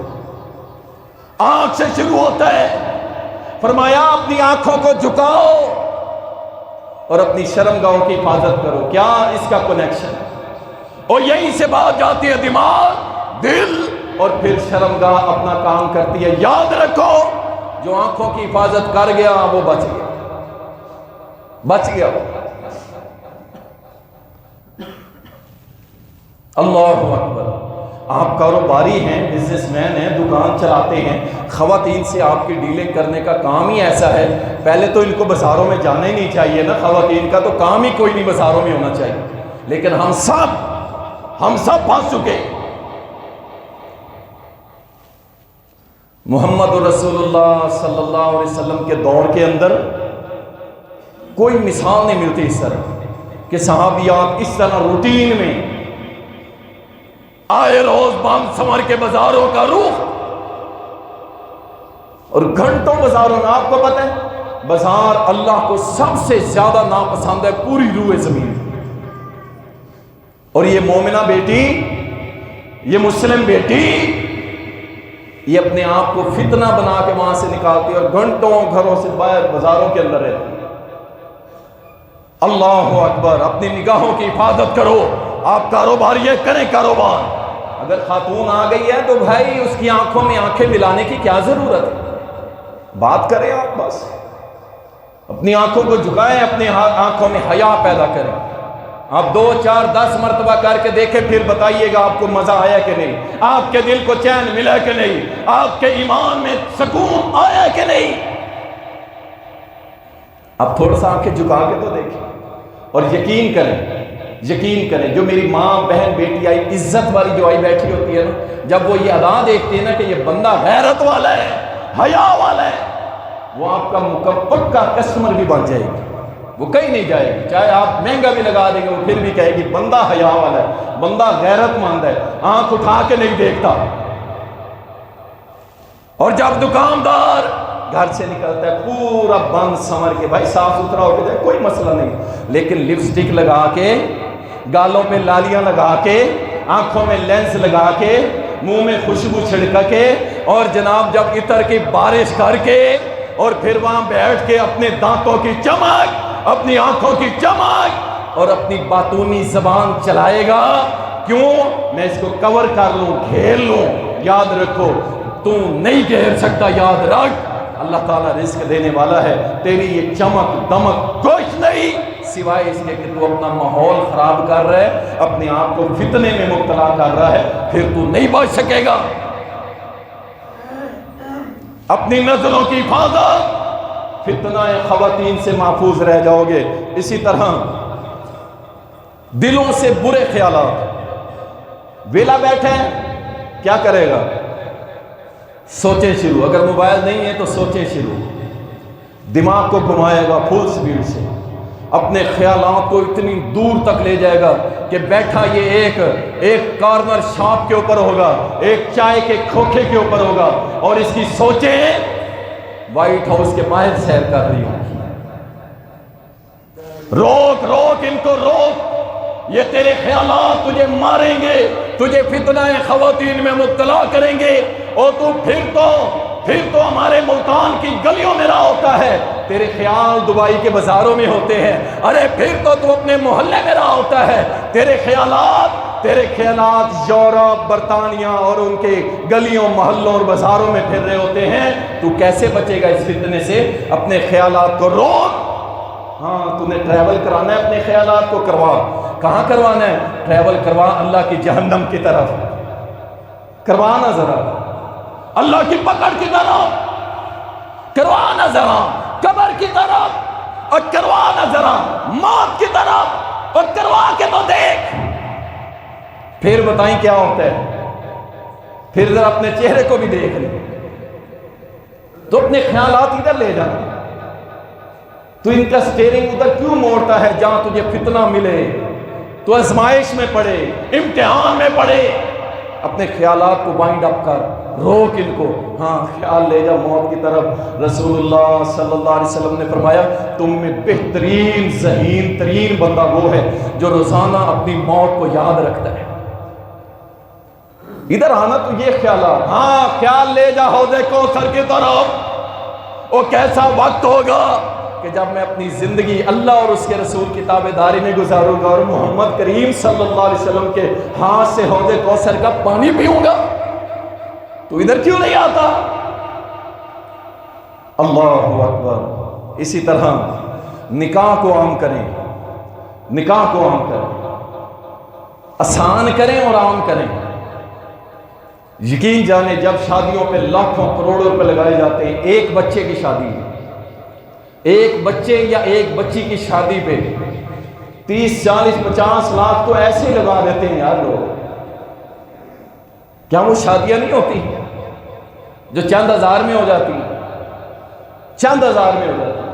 آنکھ سے شروع ہوتا ہے. فرمایا اپنی آنکھوں کو جھکاؤ اور اپنی شرمگاہوں کی حفاظت کرو. کیا اس کا کنیکشن؟ اور یہیں سے بات جاتی ہے دماغ، دل، اور پھر شرمگاہ اپنا کام کرتی ہے. یاد رکھو، جو آنکھوں کی حفاظت کر گیا وہ بچ گیا، بچ گیا. اللہ اکبر. آپ کاروباری ہیں، بزنس مین ہیں، دکان چلاتے ہیں، خواتین سے آپ کی ڈیلنگ کرنے کا کام ہی ایسا ہے. پہلے تو ان کو بازاروں میں جانا ہی نہیں چاہیے نا، خواتین کا تو کام ہی کوئی نہیں بازاروں میں ہونا چاہیے. لیکن ہم سب پھنس چکے. محمد رسول اللہ صلی اللہ علیہ وسلم کے دور کے اندر کوئی مثال نہیں ملتی اس طرح کہ صحابیات اس طرح روٹین میں آئے روز بام سمر کے بازاروں کا رخ، اور گھنٹوں بازاروں میں. آپ کو پتہ ہے بازار اللہ کو سب سے زیادہ ناپسند ہے پوری روئے زمین. اور یہ مومنہ بیٹی، یہ مسلم بیٹی، یہ اپنے آپ کو فتنہ بنا کے وہاں سے نکالتی اور گھنٹوں گھروں سے باہر بازاروں کے اندر رہتی. اللہ اکبر. اپنی نگاہوں کی حفاظت کرو. آپ کاروباری ہے، کریں کاروبار. اگر خاتون آ گئی ہے تو بھائی اس کی آنکھوں میں آنکھیں ملانے کی کیا ضرورت ہے؟ بات کریں آپ، بس اپنی آنکھوں کو جھکائیں، اپنی آنکھوں میں حیا پیدا کریں. آپ 2 4 10 مرتبہ کر کے دیکھیں، پھر بتائیے گا آپ کو مزہ آیا کہ نہیں، آپ کے دل کو چین ملا کہ نہیں، آپ کے ایمان میں سکون آیا کہ نہیں. اب تھوڑا سا آنکھیں جھکا کے تو دیکھیں اور یقین کریں جو میری ماں بہن بیٹی آئی، عزت والی جو آئی بیٹھی ہوتی ہے نا، جب وہ یہ ادا دیکھتی ہے نا کہ یہ بندہ غیرت والا ہے، حیا والا ہے، وہ آپ کا پکا کسٹمر بھی بن جائے گی. وہ کہیں نہیں جائے گی، چاہے آپ مہنگا بھی لگا دیں گے، وہ پھر بھی کہے گی بندہ حیا والا ہے، بندہ غیرت مند ہے، آنکھ اٹھا کے نہیں دیکھتا. اور جب دکاندار گھر سے نکلتا ہے پورا بند سمر کے، بھائی صاف ستھرا ہو کے جائے کوئی مسئلہ نہیں، لیکن لپسٹک لگا کے، گالوں پہ لالیاں لگا کے، آنکھوں میں لینس لگا کے، منہ میں خوشبو چھڑکا کے، اور جناب جب عطر کی بارش کر کے، اور پھر وہاں بیٹھ کے اپنے دانتوں کی چمک، اپنی آنکھوں کی چمک اور اپنی باطونی زبان چلائے گا. کیوں؟ میں اس کو کور کر لوں، گھیر لوں. یاد رکھو، تو نہیں گھیر سکتا. یاد رکھ، اللہ تعالیٰ رزق دینے والا ہے. تیری یہ چمک دمک کچھ نہیں، سوائے اس کے کہ تو اپنا ماحول خراب کر رہا ہے، اپنے آپ کو فتنے میں مبتلا کر رہا ہے، پھر تو نہیں بچ سکے گا۔ اپنی نظروں کی حفاظت، فتنہ خواتین سے محفوظ رہ جاؤ گے۔ اسی طرح دلوں سے برے خیالات، ویلا بیٹھے کیا کرے گا؟ سوچیں شروع، اگر موبائل نہیں ہے تو سوچیں شروع، دماغ کو گھمائے گا فل سپیڈ سے، اپنے خیالات کو اتنی دور تک لے جائے گا کہ بیٹھا یہ ایک کارنر شاپ کے اوپر ہوگا، ایک چائے کے کھوکھے کے اوپر ہوگا، اور اس کی سوچیں وائٹ ہاؤس کے باہر سیر کر رہی ہوں۔ روک روک ان کو روک، یہ تیرے خیالات تجھے ماریں گے، تجھے فتنہ خواتین میں مبتلا کریں گے، اور تو پھر تو ہمارے ملتان کی گلیوں میں رہا ہوتا ہے، تیرے خیال دبئی کے بازاروں میں ہوتے ہیں، ارے پھر تو اپنے محلے میں رہا ہوتا ہے، تیرے خیالات یورپ، برطانیہ اور ان کے گلیوں، محلوں اور بازاروں میں پھر رہے ہوتے ہیں۔ تو کیسے بچے گا اس فتنے سے؟ اپنے خیالات کو روک۔ ہاں تو نے ٹریول کرانا ہے، اپنے خیالات کو کروا۔ کہاں کروانا ہے؟ ٹریول کروا اللہ کی جہنم کی طرف، کروانا ذرا اللہ کی پکڑ کی طرف، کروانا ذرا قبر کی طرف، اور کروانا ذرا موت کی طرف، اور کروا کے تو دیکھ، پھر بتائیں کیا ہوتا ہے۔ پھر ذرا اپنے چہرے کو بھی دیکھ لیں، تو اپنے خیالات ادھر لے جانا، تو ان کا سٹیئرنگ ادھر کیوں موڑتا ہے جہاں تجھے فتنہ ملے، تو آزمائش میں پڑے، امتحان میں پڑے۔ اپنے خیالات کو بائنڈ اپ کر، روک ان کو، ہاں خیال لے جا موت کی طرف۔ رسول اللہ صلی اللہ علیہ وسلم نے فرمایا تم میں بہترین ذہین ترین بندہ وہ ہے جو روزانہ اپنی موت کو یاد رکھتا ہے۔ ادھر آنا تو یہ خیالات، ہاں خیال لے جا حوض کوثر کی طرف، وہ کیسا وقت ہوگا کہ جب میں اپنی زندگی اللہ اور اس کے رسول کی تابعداری میں گزاروں گا، اور محمد کریم صلی اللہ علیہ وسلم کے ہاتھ سے حوض کوثر کا پانی پیوں گا، تو ادھر کیوں نہیں آتا؟ اللہ اکبر۔ اسی طرح نکاح کو عام کریں، نکاح کو عام کریں، آسان کریں اور عام کریں۔ یقین جانے جب شادیوں پہ لاکھوں کروڑوں روپے لگائے جاتے ہیں، ایک بچے کی شادی ہے، ایک بچے یا ایک بچی کی شادی پہ 30 40 50 لاکھ تو ایسے ہی لگا دیتے ہیں یار لوگ۔ کیا وہ شادیاں نہیں ہوتی جو چند ہزار میں ہو جاتی ہیں؟ چند ہزار میں ہو جاتی ہیں،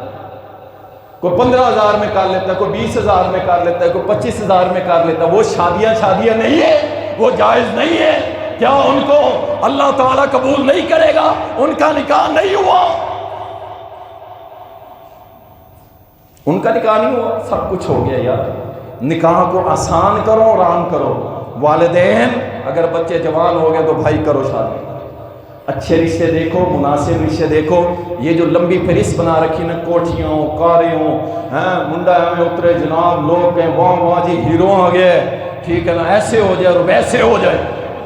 کوئی 15,000 میں کر لیتا ہے، کوئی 20,000 میں کر لیتا ہے، کوئی 25,000 میں کر لیتا ہے۔ وہ شادیاں نہیں ہے، وہ جائز نہیں ہے۔ کیا ان کو اللہ تعالیٰ قبول نہیں کرے گا؟ ان کا نکاح نہیں ہوا، ان کا نکاح نہیں ہوا، سب کچھ ہو گیا یار۔ نکاح کو آسان کرو اور عام کرو۔ والدین اگر بچے جوان ہو گئے تو بھائی کرو شادی، اچھے رشتے دیکھو، مناسب رشتے دیکھو۔ یہ جو لمبی فہرست بنا رکھی نا، کوٹھیاں ہوں، کاریں ہوں، منڈا میں اترے جناب لوگ کہیں واہ واہ جی ہیرو آ گیا ہے، ٹھیک ہے نا، ایسے ہو جائے اور ویسے ہو جائے،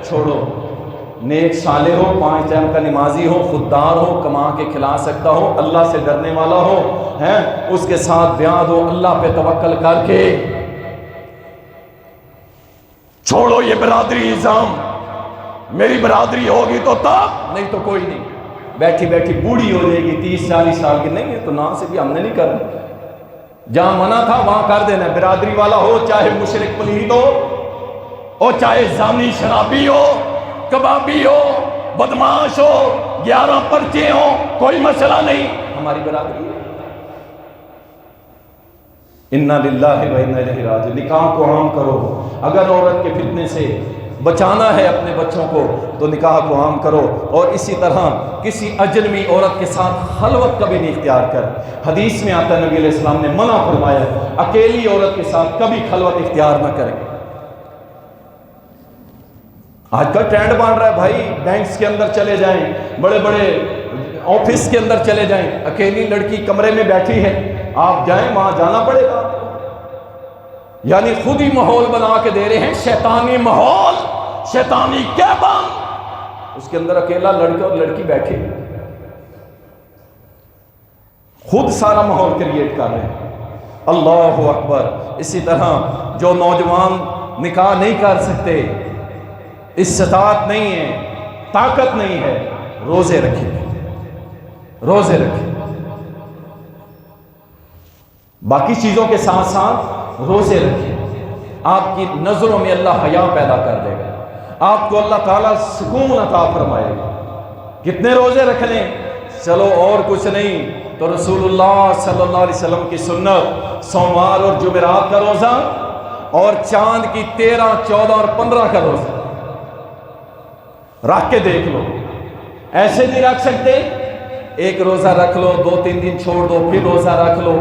چھوڑو۔ نیک صالح ہو، 5 ٹائم کا نمازی ہو، خوددار ہو، کما کے کھلا سکتا ہو، اللہ سے ڈرنے والا ہو، اس کے ساتھ بیعت ہو، اللہ پہ توکل کر کے چھوڑو یہ برادری نظام۔ میری برادری ہوگی تو تب، نہیں تو کوئی نہیں۔ بیٹھی بیٹھی بوڑھی ہو جائے گی 30 40 سال کی، نہیں ہے تو نہ سے بھی ہم نے نہیں کرنا، جہاں منع تھا وہاں کر دینا۔ برادری والا ہو، چاہے مشرک پلید ہو، اور چاہے زانی شرابی ہو، کبابی ہو، بدماش ہو، 11 پرچے ہوں، کوئی مسئلہ نہیں، ہماری برادری ہے۔ انا للہ و انا الیہ راجعون۔ نکاح کو عام کرو۔ اگر عورت کے فتنے سے بچانا ہے اپنے بچوں کو تو نکاح کو عام کرو، اور اسی طرح کسی اجنبی عورت کے ساتھ خلوت کبھی نہیں اختیار کر۔ حدیث میں آتا ہے نبی علیہ السلام نے منع فرمایا اکیلی عورت کے ساتھ کبھی خلوت اختیار نہ کریں۔ آج کا ٹرینڈ بن رہا ہے بھائی، بینکس کے اندر چلے جائیں، بڑے بڑے آفس کے اندر چلے جائیں، اکیلی لڑکی کمرے میں بیٹھی ہے، آپ جائیں وہاں جانا پڑے گا۔ یعنی خود ہی ماحول بنا کے دے رہے ہیں، شیطانی ماحول، شیطانی کیبن، اس کے اندر اکیلا لڑکا اور لڑکی بیٹھے، خود سارا ماحول کریٹ کر رہے ہیں۔ اللہ اکبر۔ اسی طرح جو نوجوان نکاح نہیں کر سکتے، استطاعت نہیں ہے، طاقت نہیں ہے، روزے رکھیں، روزے رکھیں، باقی چیزوں کے ساتھ ساتھ روزے رکھیں۔ آپ کی نظروں میں اللہ حیا پیدا کر دے گا، آپ کو اللہ تعالیٰ سکون عطا فرمائے گا۔ کتنے روزے رکھ لیں، چلو اور کچھ نہیں تو رسول اللہ صلی اللہ علیہ وسلم کی سنت سوموار اور جمعرات کا روزہ اور چاند کی 13، 14 اور 15 کا روزہ رکھ کے دیکھ لو۔ ایسے نہیں رکھ سکتے، ایک روزہ رکھ لو، 2-3 دن چھوڑ دو، پھر روزہ رکھ لو۔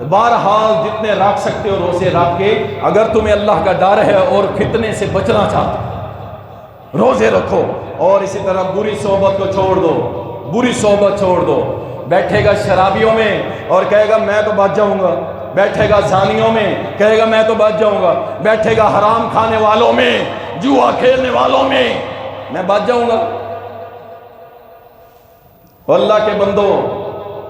بہرحال جتنے رکھ سکتے ہو روزے رکھ کے، اگر تمہیں اللہ کا ڈر ہے اور فتنے سے بچنا چاہتے ہو، روزے رکھو۔ اور اسی طرح بری صحبت کو چھوڑ دو، بری صحبت چھوڑ دو۔ بیٹھے گا شرابیوں میں اور کہے گا میں تو بچ جاؤں گا، بیٹھے گا زانیوں میں کہے گا میں تو بچ جاؤں گا، بیٹھے گا حرام کھانے والوں میں، جوا کھیلنے والوں میں بچ جاؤں گا۔ اللہ کے بندو،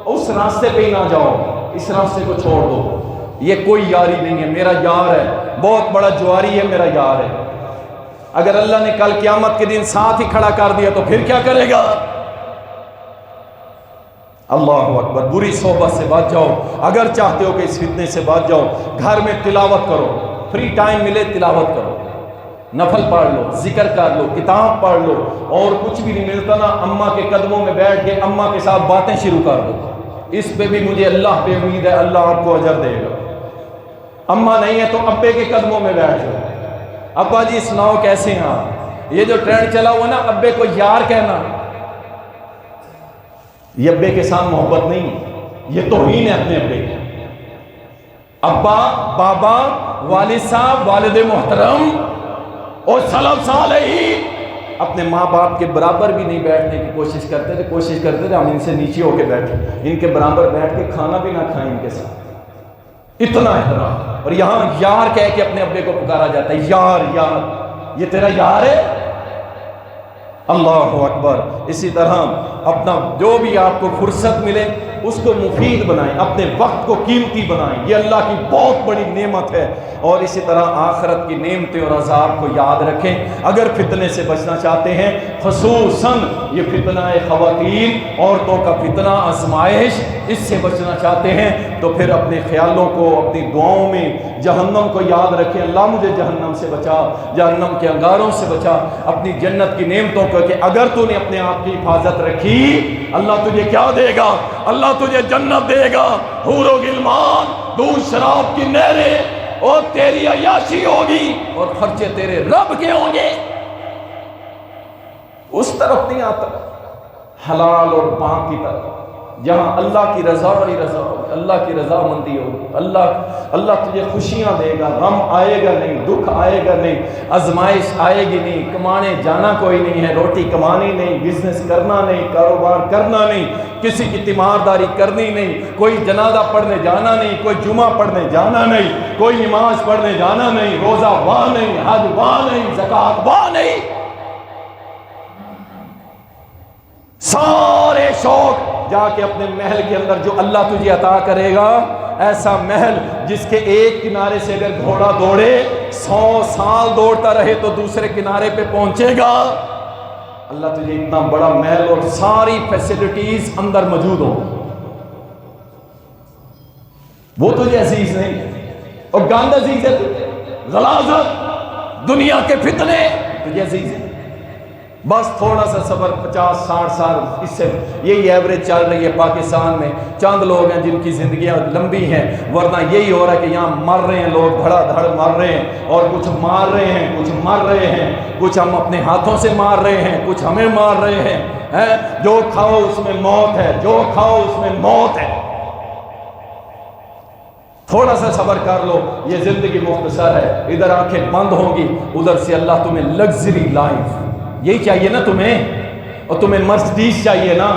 اس راستے پہ ہی نہ جاؤ، اس راستے کو چھوڑ دو۔ یہ کوئی یاری نہیں ہے، میرا یار ہے، بہت بڑا جواری ہے، میرا یار ہے۔ اگر اللہ نے کل قیامت کے دن ساتھ ہی کھڑا کر دیا تو پھر کیا کرے گا؟ اللہ اکبر۔ بری صحبت سے بچ جاؤ، اگر چاہتے ہو کہ اس فتنے سے بچ جاؤ، گھر میں تلاوت کرو، فری ٹائم ملے تلاوت کرو، نفل پڑھ لو، ذکر کر لو، کتاب پڑھ لو، اور کچھ بھی نہیں ملتا نا اماں کے قدموں میں بیٹھ کے اماں کے ساتھ باتیں شروع کر دو۔ اس پہ بھی مجھے اللہ پہ امید ہے، اللہ آپ کو اجر دے گا۔ اماں نہیں ہے تو ابے کے قدموں میں بیٹھ جاؤ، ابا جی سناؤ کیسے ہیں آپ؟ یہ جو ٹرینڈ چلا ہوا نا ابے کو یار کہنا، یہ ابے کے ساتھ محبت نہیں، یہ توہین ہے اپنے ابے کی۔ ابا، بابا، والد صاحب، والد محترم اور سلف صالحین اپنے ماں باپ کے برابر بھی نہیں بیٹھنے کی کوشش کرتے تھے ہم ان سے نیچے ہو کے بیٹھیں، ان کے برابر بیٹھ کے کھانا بھی نہ کھائیں ان کے ساتھ، اتنا احترام۔ اور یہاں یار کہہ کے اپنے ابے کو پکارا جاتا ہے، یار یار، یہ تیرا یار ہے؟ اللہ اکبر۔ اسی طرح اپنا جو بھی آپ کو فرصت ملے اس کو مفید بنائیں، اپنے وقت کو قیمتی بنائیں، یہ اللہ کی بہت بڑی نعمت ہے۔ اور اسی طرح آخرت کی نعمتیں اور عذاب کو یاد رکھیں۔ اگر فتنے سے بچنا چاہتے ہیں، خصوصاً یہ فتنہ خواتین، عورتوں کا فتنہ، آزمائش، اس سے بچنا چاہتے ہیں تو پھر اپنے خیالوں کو، اپنی دعاؤں میں جہنم کو یاد رکھیں۔ اللہ مجھے جہنم سے بچا، جہنم کے انگاروں سے بچا، اپنی جنت کی نعمتوں کو، کہ اگر تو نے اپنے آپ کی حفاظت رکھی، اللہ تجھے کیا دے گا؟ اللہ تجھے جنت دے گا، حور و غلمان، دودھ شراب کی نہریں، اور تیری عیاشی ہوگی اور خرچے تیرے رب کے ہوں گے۔ اس طرف نہیں آتا، حلال اور پاک کی طرف، جہاں اللہ کی رضا ہی رضا ہوگی، اللہ کی رضا مندی ہوگی، اللہ تجھے خوشیاں دے گا، غم آئے گا نہیں، دکھ آئے گا نہیں، آزمائش آئے گی نہیں، کمانے جانا کوئی نہیں ہے، روٹی کمانی نہیں، بزنس کرنا نہیں، کاروبار کرنا نہیں، کسی کی تیمارداری کرنی نہیں، کوئی جنازہ پڑھنے جانا نہیں، کوئی جمعہ پڑھنے جانا نہیں، کوئی نماز پڑھنے جانا نہیں، روزہ واہ نہیں، حج واہ نہیں، زکوٰۃ واہ نہیں۔ سارے شوق جا کے اپنے محل کے اندر جو اللہ تجھے عطا کرے گا، ایسا محل جس کے ایک کنارے سے اگر گھوڑا دوڑے 100 سال دوڑتا رہے تو دوسرے کنارے پہ پہنچے گا۔ اللہ تجھے اتنا بڑا محل اور ساری فیسلٹیز اندر موجود ہو، وہ تجھے عزیز نہیں ہے، اور گاند عزیز ہے تجھے، غلاظت، دنیا کے فتنے تجھے عزیز ہے۔ بس تھوڑا سا صبر، 50-60 سال، اس سے یہی ایوریج چل رہی ہے پاکستان میں۔ چند لوگ ہیں جن کی زندگیاں لمبی ہیں، ورنہ یہی ہو رہا ہے کہ یہاں مر رہے ہیں لوگ، دھڑا دھڑ مر رہے ہیں، اور کچھ مار رہے ہیں، کچھ مر رہے ہیں، کچھ ہم اپنے ہاتھوں سے مار رہے ہیں، کچھ ہمیں مار رہے ہیں۔ جو کھاؤ اس میں موت ہے، جو کھاؤ اس میں موت ہے۔ تھوڑا سا صبر کر لو، یہ زندگی مختصر ہے، ادھر آنکھیں بند ہوں گی، ادھر سے اللہ تمہیں لگژری لائف، یہی چاہیے نا تمہیں، اور تمہیں مرسڈیز چاہیے نا،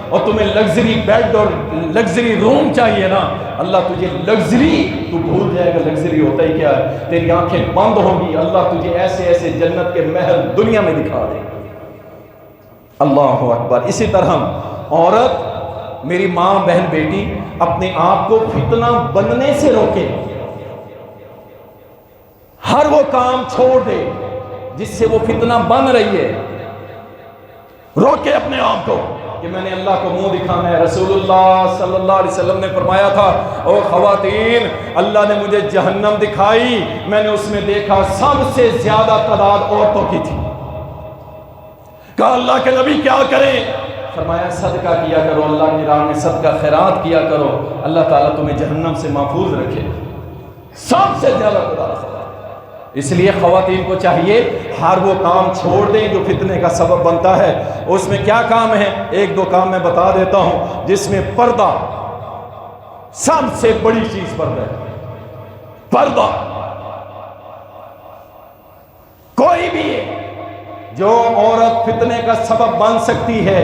اور تمہیں لگژری بیڈ اور لگژری روم چاہیے نا، اللہ تجھے لگژری، تو بھول جائے گا لگژری ہوتا ہی کیا ہے، تیری آنکھیں بند ہوں گی، اللہ تجھے ایسے ایسے جنت کے محل دنیا میں دکھا دے گا۔ اللہ اکبر۔ اسی طرح عورت میری ماں بہن بیٹی اپنے آپ کو فتنہ بننے سے روکے، ہر وہ کام چھوڑ دے جس سے وہ فتنہ بن رہی ہے، روکے اپنے آپ کو کہ میں نے اللہ کو منہ دکھانا ہے۔ رسول اللہ صلی اللہ علیہ وسلم نے فرمایا تھا، او خواتین، اللہ نے مجھے جہنم دکھائی، میں نے اس میں دیکھا سب سے زیادہ تعداد عورتوں کی تھی۔ کہا اللہ کے نبی کیا کریں؟ فرمایا صدقہ کیا کرو، اللہ کی راہ میں صدقہ خیرات کیا کرو، اللہ تعالیٰ تمہیں جہنم سے محفوظ رکھے۔ سب سے زیادہ تعداد۔ اس لیے خواتین کو چاہیے ہر وہ کام چھوڑ دیں جو فتنے کا سبب بنتا ہے۔ اس میں کیا کام ہے؟ ایک دو کام میں بتا دیتا ہوں، جس میں پردہ سب سے بڑی چیز پردہ ہے۔ پردہ کوئی بھی جو عورت فتنے کا سبب بن سکتی ہے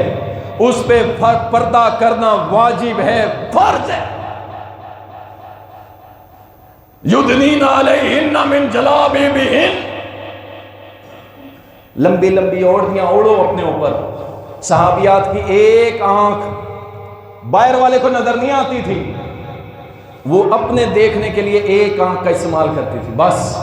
اس پہ پردہ کرنا واجب ہے، فرض ہے۔ یدنین علیہن من جلابیبہن، لمبی لمبی اوڑھیاں اوڑھو اپنے اوپر۔ صحابیات کی ایک آنکھ باہر والے کو نظر نہیں آتی تھی، وہ اپنے دیکھنے کے لیے ایک آنکھ کا استعمال کرتی تھی، بس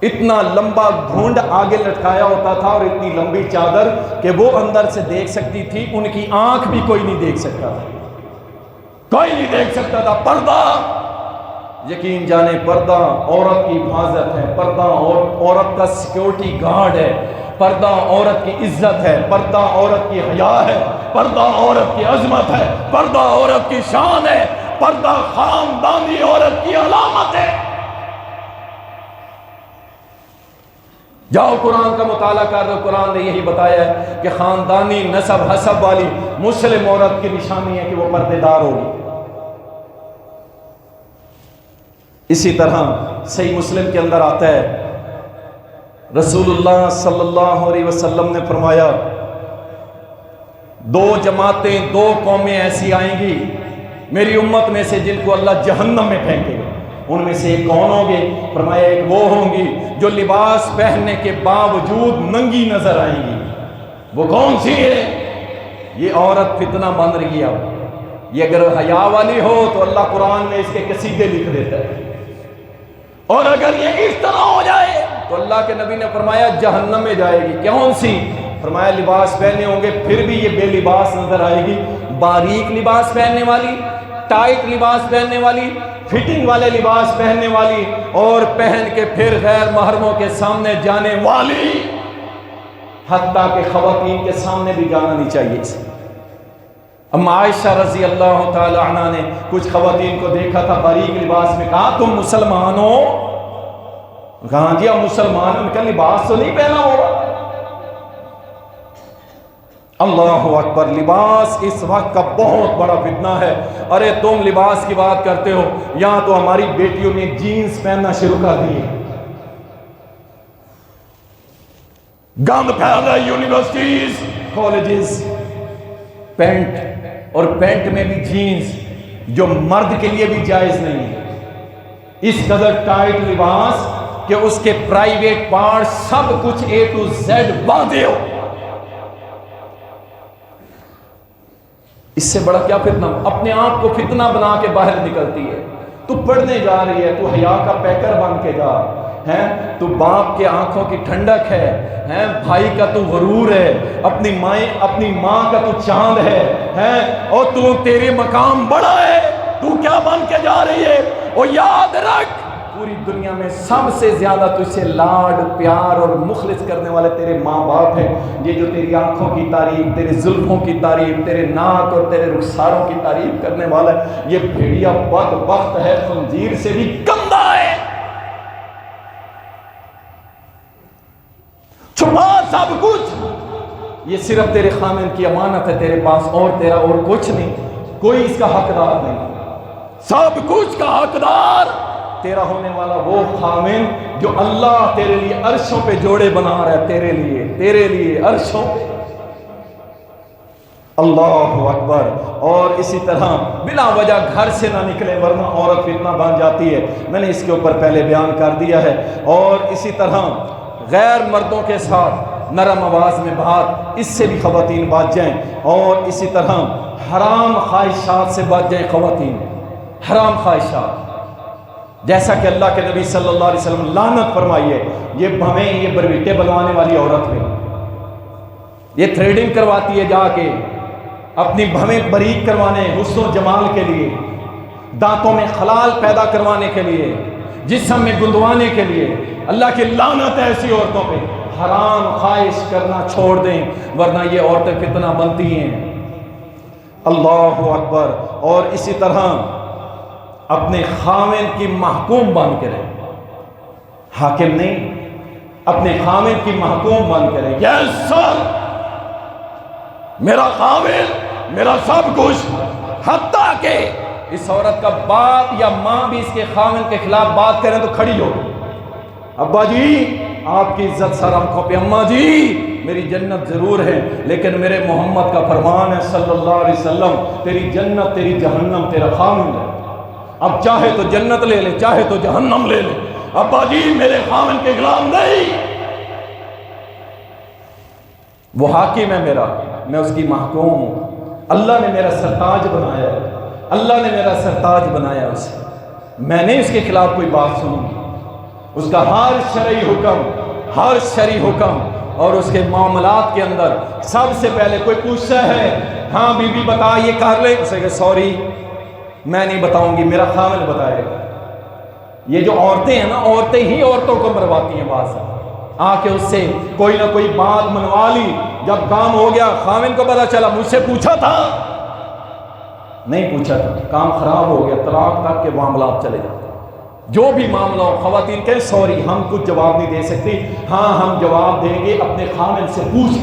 اتنا لمبا گھونڈ آگے لٹکایا ہوتا تھا اور اتنی لمبی چادر کہ وہ اندر سے دیکھ سکتی تھی، ان کی آنکھ بھی کوئی نہیں دیکھ سکتا تھا، کوئی نہیں دیکھ سکتا تھا۔ پردہ، یقین جانے پردہ عورت کی حفاظت ہے، پردہ عورت کا سیکیورٹی گارڈ ہے، پردہ عورت کی عزت ہے، پردہ عورت کی حیا ہے، پردہ عورت کی عظمت ہے، پردہ عورت کی شان ہے، پردہ خاندانی عورت کی علامت ہے۔ جاؤ قرآن کا مطالعہ کر رہے، قرآن نے یہی بتایا ہے کہ خاندانی نسب حسب والی مسلم عورت کی نشانی ہے کہ وہ پردے دار ہوگی۔ اسی طرح صحیح مسلم کے اندر آتا ہے، رسول اللہ صلی اللہ علیہ وسلم نے فرمایا، دو جماعتیں، دو قومیں ایسی آئیں گی میری امت میں سے جن کو اللہ جہنم میں پھینکے گا۔ ان میں سے ایک کون ہوں گے؟ فرمایا ایک وہ ہوں گی جو لباس پہننے کے باوجود ننگی نظر آئیں گی۔ وہ کون سی ہے؟ یہ عورت فتنہ بن رہی ہے۔ یہ اگر حیا والی ہو تو اللہ قرآن میں اس کے قصیدے لکھ دیتا ہے، اور اگر یہ اس طرح ہو جائے تو اللہ کے نبی نے فرمایا جہنم میں جائے گی۔ کون سی؟ فرمایا لباس پہنے ہوں گے پھر بھی یہ بے لباس نظر آئے گی، باریک لباس پہننے والی، ٹائٹ لباس پہننے والی، فٹنگ والے لباس پہننے والی، اور پہن کے پھر غیر محرموں کے سامنے جانے والی، حتیٰ کہ خواتین کے سامنے بھی جانا نہیں چاہیے اسے۔ اما عائشہ رضی اللہ تعالی عنہ نے کچھ خواتین کو دیکھا تھا باریک لباس میں، کہا تم مسلمان ہو؟ کہا جی ہم مسلمان، ان کا لباس تو نہیں پہنا ہوگا۔ اللہ اکبر، لباس اس وقت کا بہت بڑا فتنہ ہے۔ ارے تم لباس کی بات کرتے ہو، یہاں تو ہماری بیٹیوں نے جینز پہننا شروع کر دی ہے، گند پھیل رہا ہے یونیورسٹیز کالجز، پینٹ، اور پینٹ میں بھی جینز جو مرد کے لیے بھی جائز نہیں ہے، اس قدر ٹائٹ لباس کہ اس کے پرائیویٹ پارٹ سب کچھ A to Z باندھے ہو۔ اس سے بڑا کیا فتنہ؟ اپنے آپ کو فتنہ بنا کے باہر نکلتی ہے۔ تو پڑھنے جا رہی ہے، تو حیا کا پیکر بن کے جا، تو باپ کے آنکھوں کی ٹھنڈک ہے، بھائی کا تو غرور ہے، اپنی ماں کا تو چاند ہے، اور تو تیرے مقام بڑا ہے، تو کیا بن کے جا رہی ہے؟ اور یاد رکھ پوری دنیا میں سب سے زیادہ تجھ سے لاڈ پیار اور مخلص کرنے والے تیرے ماں باپ ہیں۔ یہ جو تیری آنکھوں کی تعریف، تیرے زلفوں کی تعریف، تیرے ناک اور تیرے رخساروں کی تعریف کرنے والا ہے، یہ بھیڑیا بدبخت ہے، خنزیر سے بھی گندا ہے۔ چھپا سب کچھ، یہ صرف تیرے خامن کی امانت ہے تیرے پاس، اور تیرا اور کچھ نہیں، کوئی اس کا حقدار نہیں۔ سب کچھ کا حقدار تیرا ہونے والا وہ خامن جو اللہ تیرے لیے عرشوں پہ جوڑے بنا رہا ہے، تیرے لیے عرشوں پہ۔ اللہ اکبر۔ اور اسی طرح بلا وجہ گھر سے نہ نکلے ورنہ عورت فتنہ بن جاتی ہے، میں نے اس کے اوپر پہلے بیان کر دیا ہے۔ اور اسی طرح غیر مردوں کے ساتھ نرم آواز میں بات، اس سے بھی خواتین بات جائیں۔ اور اسی طرح حرام خواہشات سے بچ جائیں خواتین، حرام خواہشات، جیسا کہ اللہ کے نبی صلی اللہ علیہ وسلم لعنت فرمائیے یہ بھویں، یہ برویٹے بلوانے والی عورت ہے، یہ تھریڈنگ کرواتی ہے جا کے اپنی بھویں باریک کروانے، حسن و جمال کے لیے، دانتوں میں خلال پیدا کروانے کے لیے، جسم میں گندوانے کے لیے۔ اللہ کی لعنت ہے ایسی عورتوں پہ۔ حرام خواہش کرنا چھوڑ دیں ورنہ یہ عورتیں فتنہ بنتی ہیں۔ اللہ اکبر۔ اور اسی طرح اپنے خاوند کی محکوم بن کے رہیں، حاکم نہیں، اپنے خاوند کی محکوم بن کے رہیں۔ یس سر، میرا خاوند، میرا سب کچھ، حتیٰ کہ اس عورت کا باپ یا ماں بھی اس کے خاوند کے خلاف بات کریں تو کھڑی ہو، ابا جی آپ کی عزت سر آنکھوں پہ، اماں جی میری جنت ضرور ہے لیکن میرے محمد کا فرمان ہے صلی اللہ علیہ وسلم، تیری جنت تیری جہنم تیرا خاوند ہے، اب چاہے تو جنت لے لے چاہے تو جہنم لے لے، ابا جی میرے خاوند کے خلاف نہیں، وہ حاکم ہے میرا، میں اس کی محکوم ہوں، اللہ نے میرا سرتاج بنایا ہے، اللہ نے میرا سرتاج بنایا اسے، میں نے اس کے خلاف کوئی بات سنی، اس کا ہر شرعی حکم اور اس کے معاملات کے اندر سب سے پہلے کوئی پوچھتا ہے ہاں بی بی بتا یہ کر لے، اسے کہ سوری میں نہیں بتاؤں گی، میرا خاوند بتائے گا۔ یہ جو عورتیں ہیں نا، عورتیں ہی عورتوں کو مرواتی ہیں، بعض آ کے اس سے کوئی نہ کوئی بات منوا لی، جب کام ہو گیا خاوند کو پتا چلا مجھ سے پوچھا تھا، نہیں پوچھا تھا، کام خراب ہو گیا، طلاق تک کے معاملات چلے جاتے۔ جو بھی معاملہ ہو، خواتین کہیں سوری ہم کچھ جواب نہیں دے سکتی، ہاں ہم جواب دیں گے، اپنے خاوند سے پوچھ۔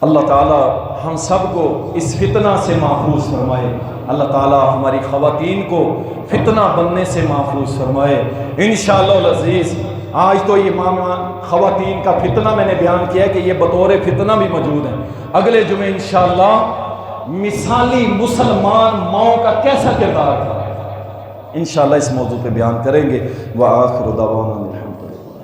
اللہ تعالی ہم سب کو اس فتنہ سے محفوظ فرمائے، اللہ تعالی ہماری خواتین کو فتنہ بننے سے محفوظ فرمائے انشاءاللہ العزیز۔ آج تو یہ معاملہ خواتین کا فتنہ میں نے بیان کیا ہے کہ یہ بطور فتنہ بھی موجود ہے، اگلے جمعے انشاءاللہ مثالی مسلمان ماؤں کا کیسا کردار تھا انشاءاللہ اس موضوع پہ بیان کریں گے۔ وآخر دعوانا الحمدللہ۔